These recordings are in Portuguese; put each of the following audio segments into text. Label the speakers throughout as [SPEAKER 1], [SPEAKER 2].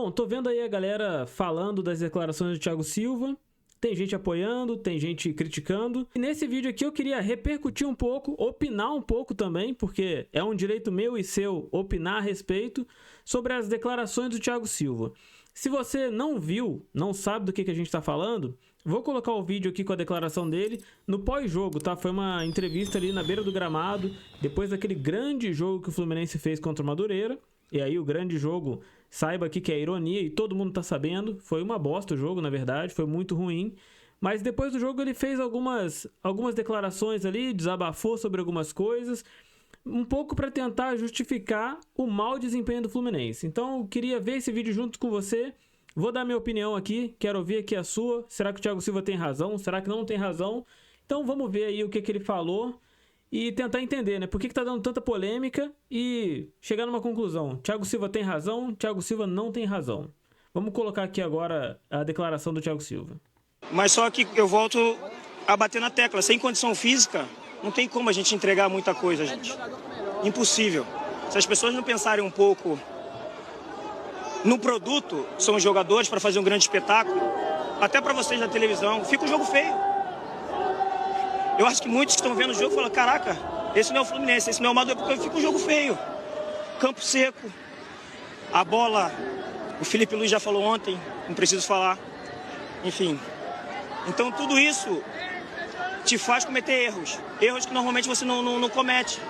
[SPEAKER 1] Bom, tô vendo aí a galera falando das declarações do Thiago Silva. Tem gente apoiando, tem gente criticando. E nesse vídeo aqui eu queria repercutir um pouco, opinar um pouco também, porque é um direito meu e seu opinar a respeito sobre as declarações do Thiago Silva. Se você não viu, não sabe do que a gente está falando, vou colocar o vídeo aqui com a declaração dele no pós-jogo, tá? Foi uma entrevista ali na beira do gramado, depois daquele grande jogo que o Fluminense fez contra o Madureira. E aí o grande jogo, saiba aqui que é ironia e todo mundo tá sabendo, foi uma bosta o jogo, na verdade, foi muito ruim. Mas depois do jogo ele fez algumas declarações ali, desabafou sobre algumas coisas, um pouco para tentar justificar o mau desempenho do Fluminense. Então eu queria ver esse vídeo junto com você, vou dar minha opinião aqui, quero ouvir aqui a sua. Será que o Thiago Silva tem razão? Será que não tem razão? Então vamos ver aí o que ele falou e tentar entender, né? Por que tá dando tanta polêmica e chegar numa conclusão. Thiago Silva tem razão, Thiago Silva não tem razão. Vamos colocar aqui agora a declaração do Thiago Silva.
[SPEAKER 2] Mas só que eu volto a bater na tecla. Sem condição física, não tem como a gente entregar muita coisa, gente. Impossível. Se as pessoas não pensarem um pouco no produto, são os jogadores para fazer um grande espetáculo, até para vocês da televisão, fica um jogo feio. Eu acho que muitos que estão vendo o jogo falam, caraca, esse não é o Fluminense, esse não é o Madureira, porque fica um jogo feio. Campo seco, a bola, o Felipe Luiz já falou ontem, não preciso falar. Enfim, então tudo isso te faz cometer erros. Erros que normalmente você não comete.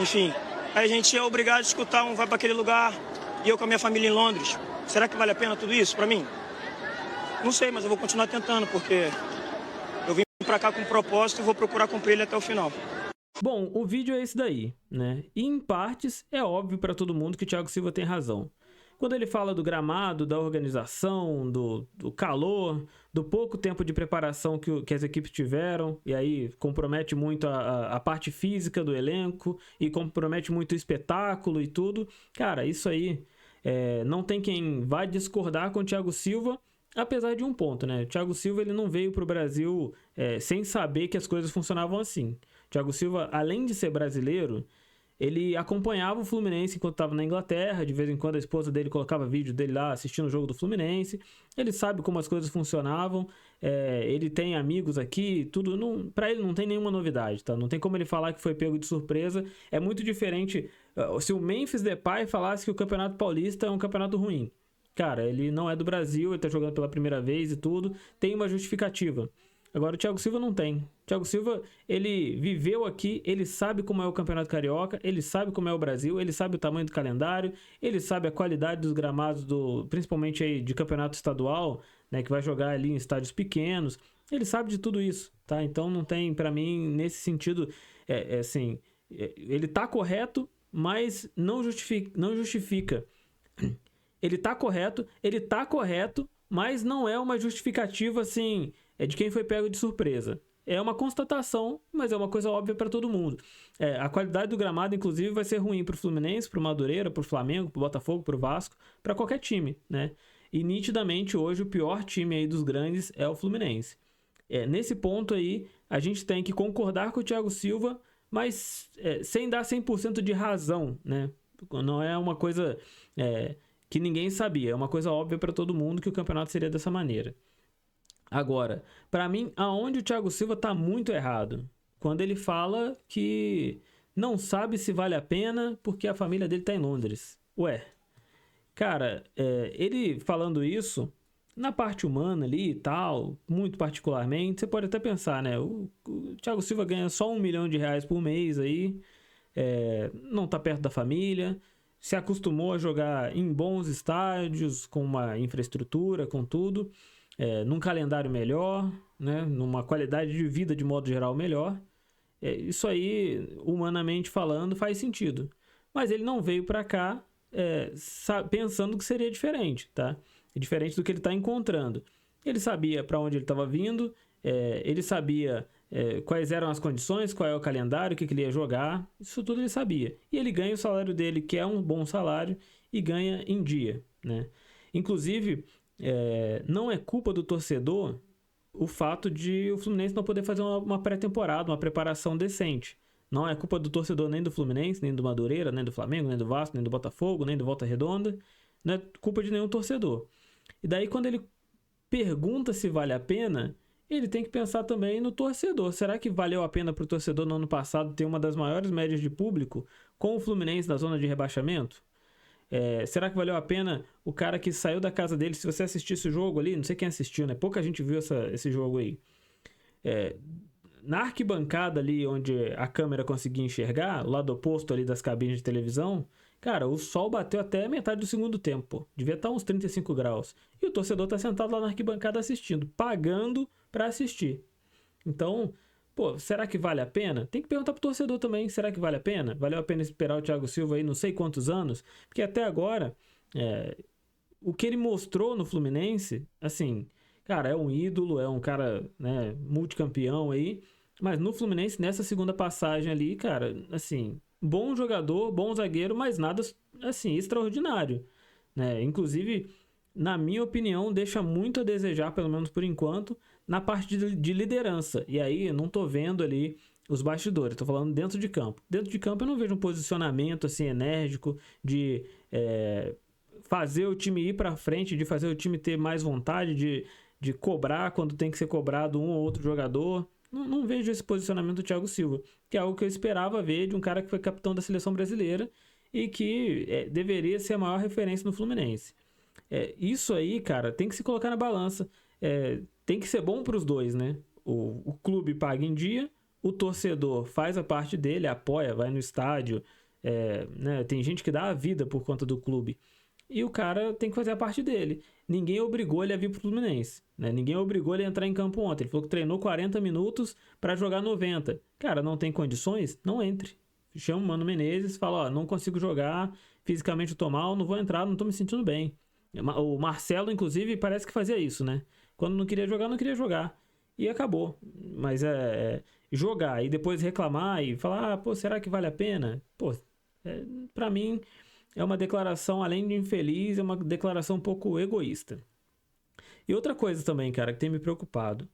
[SPEAKER 2] Enfim, aí a gente é obrigado a escutar um vai para aquele lugar e eu com a minha família em Londres. Será que vale a pena tudo isso para mim? Não sei, mas eu vou continuar tentando, porque eu vim para cá com um propósito e vou procurar cumprir ele até o final.
[SPEAKER 1] Bom, o vídeo é esse daí, né? E em partes é óbvio para todo mundo que o Thiago Silva tem razão. Quando ele fala do gramado, da organização, do calor, do pouco tempo de preparação que as equipes tiveram, e aí compromete muito a parte física do elenco, e compromete muito o espetáculo e tudo. Cara, isso aí não tem quem vá discordar com o Thiago Silva, apesar de um ponto, né? O Thiago Silva ele não veio para o Brasil sem saber que as coisas funcionavam assim. O Thiago Silva, além de ser brasileiro, ele acompanhava o Fluminense enquanto estava na Inglaterra. De vez em quando a esposa dele colocava vídeo dele lá assistindo o jogo do Fluminense. Ele sabe como as coisas funcionavam. Ele tem amigos aqui, tudo. Para ele não tem nenhuma novidade, tá? Não tem como ele falar que foi pego de surpresa. É muito diferente se o Memphis Depay falasse que o Campeonato Paulista é um campeonato ruim. Cara, ele não é do Brasil, ele tá jogando pela primeira vez e tudo. Tem uma justificativa. Agora o Thiago Silva não tem. O Thiago Silva, ele viveu aqui, ele sabe como é o Campeonato Carioca, ele sabe como é o Brasil, ele sabe o tamanho do calendário, ele sabe a qualidade dos gramados, principalmente aí de campeonato estadual, né, que vai jogar ali em estádios pequenos. Ele sabe de tudo isso, tá? Então não tem, pra mim, nesse sentido, assim, ele tá correto, mas não justifica. Ele tá correto, mas não é uma justificativa, assim, de quem foi pego de surpresa. É uma constatação, mas é uma coisa óbvia para todo mundo. A qualidade do gramado, inclusive, vai ser ruim para o Fluminense, para o Madureira, para o Flamengo, para o Botafogo, para o Vasco, para qualquer time, né? E nitidamente hoje o pior time aí dos grandes é o Fluminense. Nesse ponto aí, a gente tem que concordar com o Thiago Silva, mas sem dar 100% de razão, né? Não é uma coisa que ninguém sabia, é uma coisa óbvia para todo mundo que o campeonato seria dessa maneira. Agora, para mim, aonde o Thiago Silva tá muito errado? Quando ele fala que não sabe se vale a pena porque a família dele tá em Londres. Ué, cara, ele falando isso, na parte humana ali e tal, muito particularmente, você pode até pensar, né? O Thiago Silva ganha só R$1 milhão por mês aí, não tá perto da família, se acostumou a jogar em bons estádios, com uma infraestrutura, com tudo, num calendário melhor, né? Numa qualidade de vida de modo geral melhor. Isso aí, humanamente falando, faz sentido. Mas ele não veio para cá pensando que seria diferente, tá? Diferente do que ele está encontrando. Ele sabia para onde ele estava vindo, ele sabia quais eram as condições, qual é o calendário, o que ele ia jogar, isso tudo ele sabia. E ele ganha o salário dele, que é um bom salário, e ganha em dia, né? Inclusive, não é culpa do torcedor o fato de o Fluminense não poder fazer uma pré-temporada, uma preparação decente. Não é culpa do torcedor nem do Fluminense, nem do Madureira, nem do Flamengo, nem do Vasco, nem do Botafogo, nem do Volta Redonda, não é culpa de nenhum torcedor. E daí, quando ele pergunta se vale a pena, ele tem que pensar também no torcedor. Será que valeu a pena para o torcedor no ano passado ter uma das maiores médias de público com o Fluminense na zona de rebaixamento? Será que valeu a pena o cara que saiu da casa dele? Se você assistisse o jogo ali, não sei quem assistiu, né? Pouca gente viu esse jogo aí. Na arquibancada ali, onde a câmera conseguia enxergar, o lado oposto ali das cabines de televisão, cara, o sol bateu até metade do segundo tempo, pô. Devia estar uns 35 graus. E o torcedor tá sentado lá na arquibancada assistindo, pagando para assistir. Então, pô, será que vale a pena? Tem que perguntar pro torcedor também, será que vale a pena? Valeu a pena esperar o Thiago Silva aí não sei quantos anos? Porque até agora, o que ele mostrou no Fluminense, assim, cara, é um ídolo, é um cara, né, multicampeão aí, mas no Fluminense, nessa segunda passagem ali, cara, assim, bom jogador, bom zagueiro, mas nada, assim, extraordinário, né? Inclusive, na minha opinião, deixa muito a desejar, pelo menos por enquanto, na parte de liderança. E aí, eu não tô vendo ali os bastidores, tô falando dentro de campo. Dentro de campo eu não vejo um posicionamento, assim, enérgico de fazer o time ir pra frente, de fazer o time ter mais vontade, de cobrar quando tem que ser cobrado um ou outro jogador. Não vejo esse posicionamento do Thiago Silva, que é algo que eu esperava ver de um cara que foi capitão da seleção brasileira e que deveria ser a maior referência no Fluminense. Isso aí, cara, tem que se colocar na balança. Tem que ser bom para os dois, né? O clube paga em dia, o torcedor faz a parte dele, apoia, vai no estádio, né? Tem gente que dá a vida por conta do clube. E o cara tem que fazer a parte dele. Ninguém obrigou ele a vir pro Fluminense, né? Ninguém obrigou ele a entrar em campo ontem. Ele falou que treinou 40 minutos para jogar 90. Cara, não tem condições? Não entre. Chama o Mano Menezes, fala, ó, não consigo jogar, fisicamente eu tô mal, não vou entrar, não tô me sentindo bem. O Marcelo, inclusive, parece que fazia isso, né? Quando não queria jogar, não queria jogar. E acabou. Mas jogar e depois reclamar e falar, pô, será que vale a pena? Pô, pra mim... é uma declaração, além de infeliz, é uma declaração um pouco egoísta. E outra coisa também, cara, que tem me preocupado.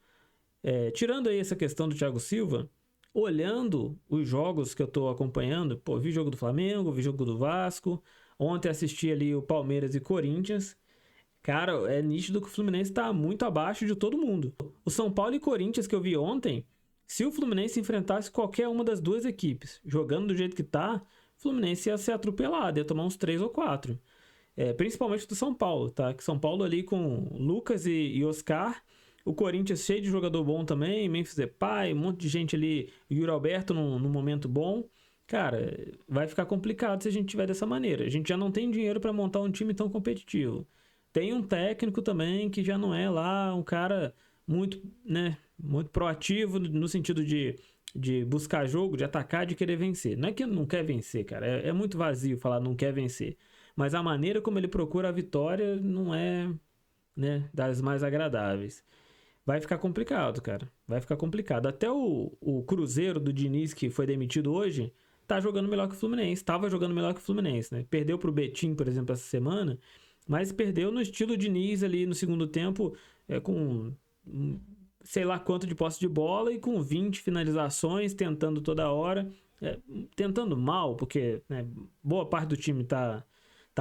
[SPEAKER 1] Tirando aí essa questão do Thiago Silva, olhando os jogos que eu tô acompanhando, pô, vi jogo do Flamengo, vi jogo do Vasco, ontem assisti ali o Palmeiras e Corinthians. Cara, é nítido que o Fluminense tá muito abaixo de todo mundo. O São Paulo e Corinthians que eu vi ontem, se o Fluminense enfrentasse qualquer uma das duas equipes, jogando do jeito que tá, o Fluminense ia ser atropelado, ia tomar uns 3 ou 4. Principalmente do São Paulo, tá? Que São Paulo ali com Lucas e Oscar, o Corinthians cheio de jogador bom também, Memphis Depay, um monte de gente ali, Yuri Alberto num momento bom. Cara, vai ficar complicado se a gente tiver dessa maneira. A gente já não tem dinheiro para montar um time tão competitivo. Tem um técnico também que já não é lá um cara muito, né, muito proativo no sentido de buscar jogo, de atacar, de querer vencer. Não é que não quer vencer, cara. É muito vazio falar não quer vencer. Mas a maneira como ele procura a vitória não é, né, das mais agradáveis. Vai ficar complicado, cara. Vai ficar complicado. Até o Cruzeiro do Diniz, que foi demitido hoje, tá jogando melhor que o Fluminense. Tava jogando melhor que o Fluminense, né? Perdeu pro Betim, por exemplo, essa semana, mas perdeu no estilo Diniz ali no segundo tempo, com sei lá quanto de posse de bola e com 20 finalizações, tentando toda hora, tentando mal, porque, né, boa parte do time tá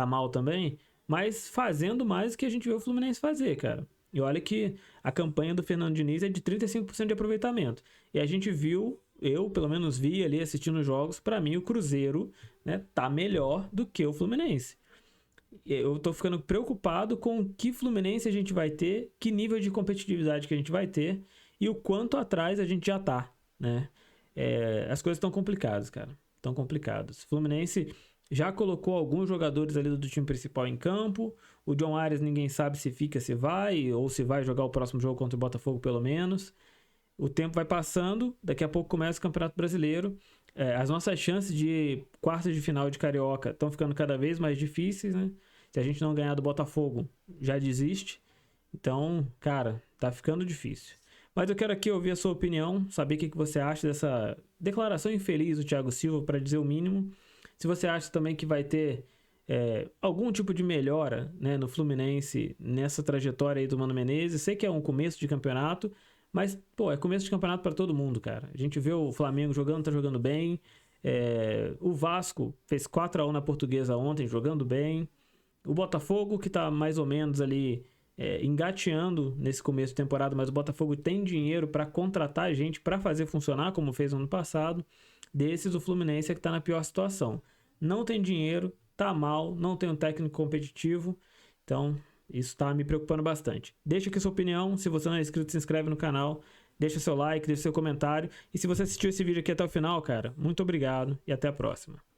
[SPEAKER 1] mal também, mas fazendo mais do que a gente vê o Fluminense fazer, cara. E olha que a campanha do Fernando Diniz é de 35% de aproveitamento. E a gente viu, eu pelo menos vi ali assistindo os jogos, pra mim o Cruzeiro, né, tá melhor do que o Fluminense. Eu tô ficando preocupado com que Fluminense a gente vai ter, que nível de competitividade que a gente vai ter e o quanto atrás a gente já tá, né? As coisas estão complicadas, cara. Estão complicadas. O Fluminense já colocou alguns jogadores ali do time principal em campo. O John Arias ninguém sabe se fica, se vai, ou se vai jogar o próximo jogo contra o Botafogo pelo menos. O tempo vai passando, daqui a pouco começa o Campeonato Brasileiro. As nossas chances de quartas de final de Carioca estão ficando cada vez mais difíceis, né? Se a gente não ganhar do Botafogo, já desiste. Então, cara, tá ficando difícil. Mas eu quero aqui ouvir a sua opinião, saber o que você acha dessa declaração infeliz do Thiago Silva, para dizer o mínimo. Se você acha também que vai ter algum tipo de melhora, né, no Fluminense nessa trajetória aí do Mano Menezes. Sei que é um começo de campeonato, mas, pô, é começo de campeonato para todo mundo, cara. A gente vê o Flamengo jogando, tá jogando bem. O Vasco fez 4-1 na Portuguesa ontem, jogando bem. O Botafogo, que tá mais ou menos ali engateando nesse começo de temporada, mas o Botafogo tem dinheiro para contratar gente para fazer funcionar, como fez no ano passado. Desses, o Fluminense é que tá na pior situação. Não tem dinheiro, tá mal, não tem um técnico competitivo, então isso tá me preocupando bastante. Deixa aqui sua opinião, se você não é inscrito, se inscreve no canal, deixa seu like, deixa seu comentário, e se você assistiu esse vídeo aqui até o final, cara, muito obrigado e até a próxima.